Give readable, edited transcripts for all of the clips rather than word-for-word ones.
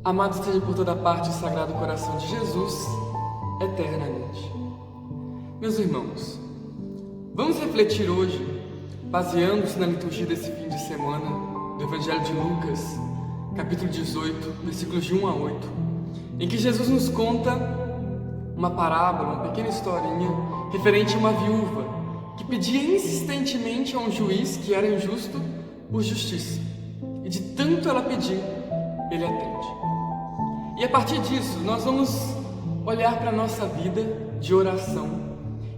Amado esteja por toda parte o Sagrado Coração de Jesus, eternamente. Meus irmãos, vamos refletir hoje, baseando-se na liturgia desse fim de semana, do Evangelho de Lucas, capítulo 18, versículos de 1 a 8, em que Jesus nos conta uma parábola, uma pequena historinha, referente a uma viúva que pedia insistentemente a um juiz que era injusto por justiça. E de tanto ela pedir, ele atende. E a partir disso, nós vamos olhar para a nossa vida de oração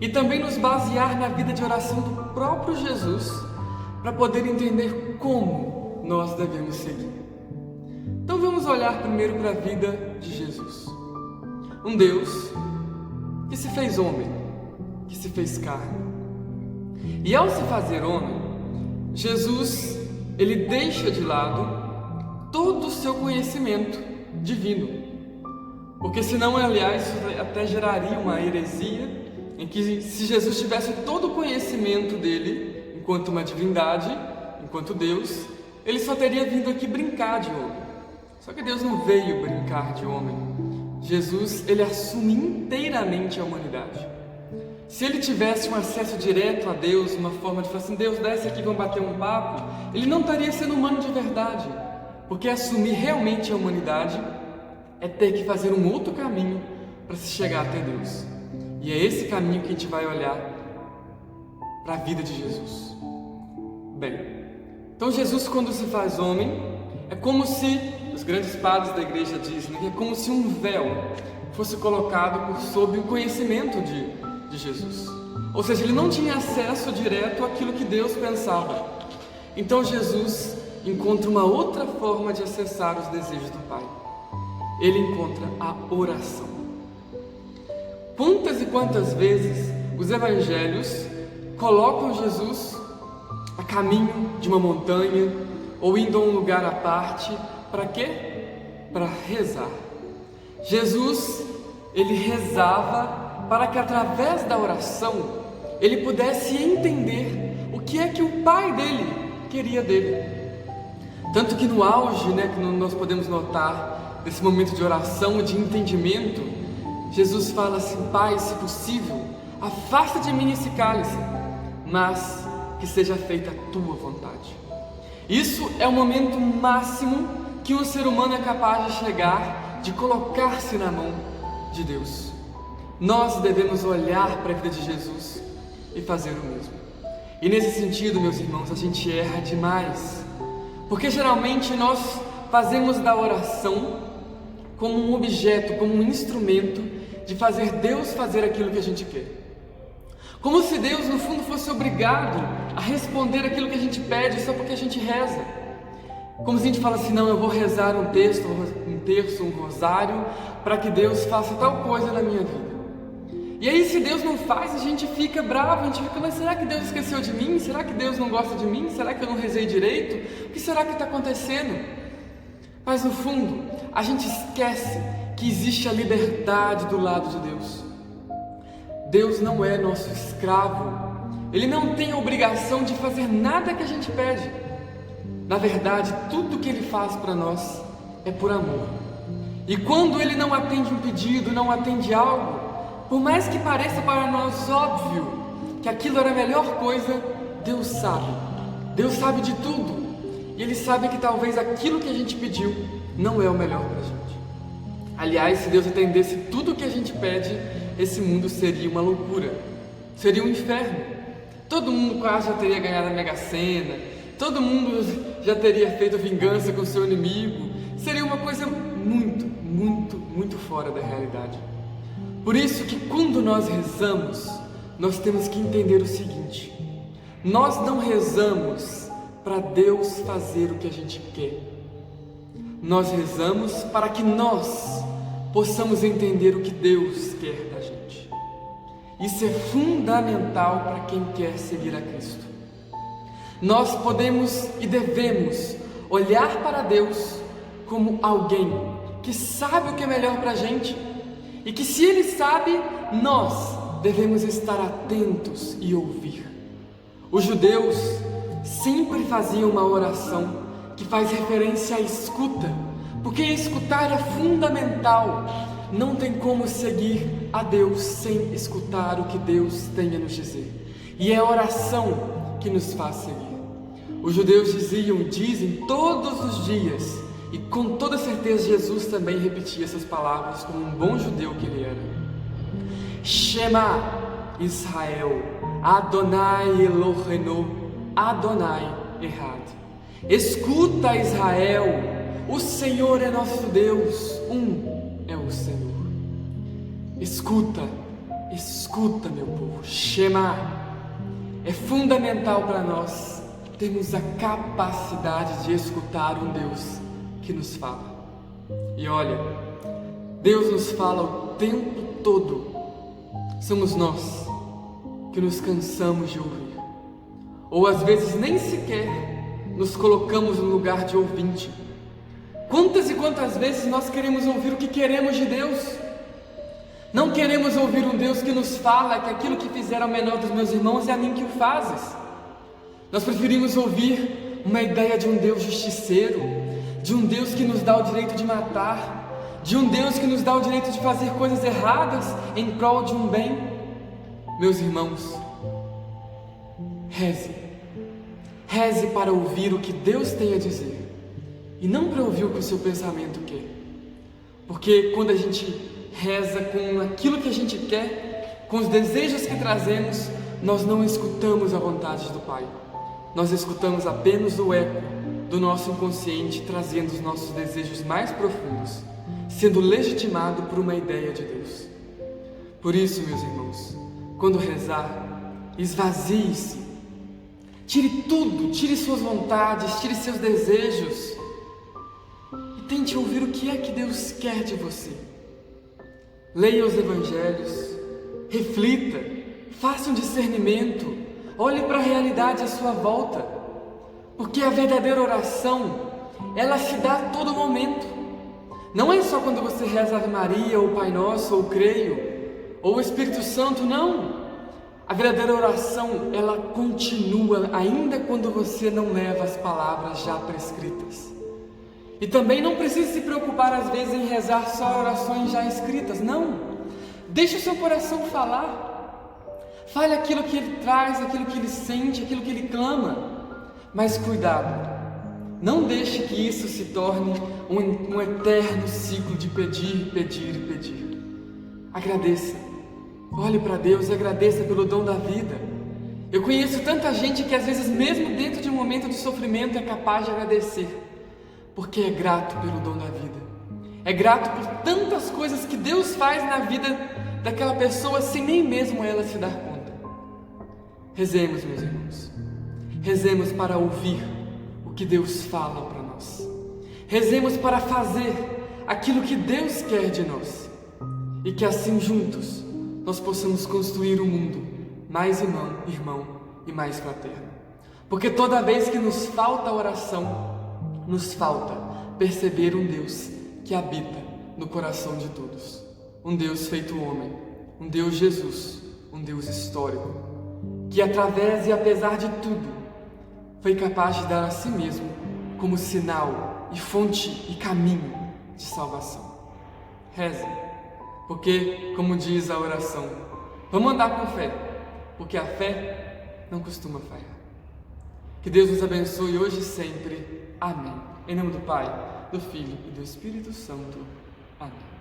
e também nos basear na vida de oração do próprio Jesus para poder entender como nós devemos seguir. Então vamos olhar primeiro para a vida de Jesus. Um Deus que se fez homem, que se fez carne. E ao se fazer homem, Jesus, ele deixa de lado todo o seu conhecimento divino, porque senão, aliás, isso até geraria uma heresia em que, se Jesus tivesse todo o conhecimento dele enquanto uma divindade, enquanto Deus, ele só teria vindo aqui brincar de homem. Só que Deus não veio brincar de homem. Jesus, ele assume inteiramente a humanidade. Se ele tivesse um acesso direto a Deus, uma forma de falar assim: Deus, desce aqui, vamos bater um papo, ele não estaria sendo humano de verdade. Porque assumir realmente a humanidade é ter que fazer um outro caminho para se chegar até Deus. E é esse caminho que a gente vai olhar para a vida de Jesus. Bem, então Jesus, quando se faz homem, é como se, os grandes padres da igreja dizem, é como se um véu fosse colocado por sob o conhecimento de Jesus. Ou seja, ele não tinha acesso direto àquilo que Deus pensava. Então Jesus encontra uma outra forma de acessar os desejos do Pai. Ele encontra a oração. Quantas e quantas vezes os evangelhos colocam Jesus a caminho de uma montanha ou indo a um lugar à parte, para quê? Para rezar. Jesus, ele rezava para que através da oração ele pudesse entender o que é que o Pai dele queria dele. Tanto que no auge, que nós podemos notar desse momento de oração e de entendimento, Jesus fala assim: Pai, se possível, afasta de mim esse cálice, mas que seja feita a tua vontade. Isso é o momento máximo que um ser humano é capaz de chegar, de colocar-se na mão de Deus. Nós devemos olhar para a vida de Jesus e fazer o mesmo. E nesse sentido, meus irmãos, a gente erra demais. Porque geralmente nós fazemos da oração como um objeto, como um instrumento de fazer Deus fazer aquilo que a gente quer. Como se Deus, no fundo, fosse obrigado a responder aquilo que a gente pede só porque a gente reza. Como se a gente fala assim: não, eu vou rezar um terço, um rosário, para que Deus faça tal coisa na minha vida. E aí, se Deus não faz, a gente fica bravo, a gente fica: mas será que Deus esqueceu de mim? Será que Deus não gosta de mim? Será que eu não rezei direito? O que será que está acontecendo? Mas no fundo, a gente esquece que existe a liberdade do lado de Deus. Deus não é nosso escravo. Ele não tem a obrigação de fazer nada que a gente pede. Na verdade, tudo que Ele faz para nós é por amor. E quando Ele não atende um pedido, não atende algo, por mais que pareça para nós óbvio que aquilo era a melhor coisa, Deus sabe de tudo, e Ele sabe que talvez aquilo que a gente pediu não é o melhor para a gente. Aliás, se Deus atendesse tudo o que a gente pede, esse mundo seria uma loucura, seria um inferno. Todo mundo quase já teria ganhado a Mega Sena, todo mundo já teria feito vingança com o seu inimigo, seria uma coisa muito, muito, muito fora da realidade. Por isso que quando nós rezamos, nós temos que entender o seguinte: nós não rezamos para Deus fazer o que a gente quer. Nós rezamos para que nós possamos entender o que Deus quer da gente. Isso é fundamental para quem quer seguir a Cristo. Nós podemos e devemos olhar para Deus como alguém que sabe o que é melhor para a gente. E que, se Ele sabe, nós devemos estar atentos e ouvir. Os judeus sempre faziam uma oração que faz referência à escuta, porque escutar é fundamental. Não tem como seguir a Deus sem escutar o que Deus tem a nos dizer. E é a oração que nos faz seguir. Os judeus dizem todos os dias, e com toda certeza Jesus também repetia essas palavras como um bom judeu que ele era. Shema Israel, Adonai Eloheinu, Adonai Echad. Escuta, Israel, o Senhor é nosso Deus, é o Senhor. Escuta, meu povo. Shema. É fundamental para nós termos a capacidade de escutar um Deus que nos fala. E olha, Deus nos fala o tempo todo. Somos nós que nos cansamos de ouvir, ou às vezes nem sequer nos colocamos no lugar de ouvinte. Quantas e quantas vezes nós queremos ouvir o que queremos de Deus? Não queremos ouvir um Deus que nos fala que aquilo que fizer ao menor dos meus irmãos é a mim que o fazes. Nós preferimos ouvir uma ideia de um Deus justiceiro, de um Deus que nos dá o direito de matar, de um Deus que nos dá o direito de fazer coisas erradas em prol de um bem. Meus irmãos, reze para ouvir o que Deus tem a dizer, e não para ouvir o que o seu pensamento quer. Porque quando a gente reza com aquilo que a gente quer, com os desejos que trazemos, nós não escutamos a vontade do Pai. Nós escutamos apenas o eco do nosso inconsciente, trazendo os nossos desejos mais profundos, sendo legitimado por uma ideia de Deus. Por isso, meus irmãos, quando rezar, esvazie-se. Tire tudo, tire suas vontades, tire seus desejos e tente ouvir o que é que Deus quer de você. Leia os evangelhos, reflita, faça um discernimento, olhe para a realidade à sua volta, porque a verdadeira oração, ela se dá a todo momento. Não é só quando você reza Ave Maria, ou Pai Nosso, ou Creio, ou o Espírito Santo, não. A verdadeira oração, ela continua ainda quando você não leva as palavras já prescritas. E também não precisa se preocupar às vezes em rezar só orações já escritas, não. Deixe o seu coração falar. Fale aquilo que ele traz, aquilo que ele sente, aquilo que ele clama. Mas cuidado, não deixe que isso se torne um eterno ciclo de pedir, pedir e pedir. Agradeça, olhe para Deus e agradeça pelo dom da vida. Eu conheço tanta gente que às vezes mesmo dentro de um momento de sofrimento é capaz de agradecer, porque é grato pelo dom da vida, é grato por tantas coisas que Deus faz na vida daquela pessoa sem nem mesmo ela se dar conta. Rezemos, meus irmãos, rezemos para ouvir o que Deus fala para nós, rezemos para fazer aquilo que Deus quer de nós, e que assim juntos nós possamos construir um mundo mais irmão e mais fraterno. Porque toda vez que nos falta oração, nos falta perceber um Deus que habita no coração de todos. Um Deus feito homem, um Deus Jesus, um Deus histórico, que através e apesar de tudo, foi capaz de dar a si mesmo como sinal e fonte e caminho de salvação. Reze, porque, como diz a oração, vamos andar com fé, porque a fé não costuma falhar. Que Deus nos abençoe hoje e sempre. Amém. Em nome do Pai, do Filho e do Espírito Santo. Amém.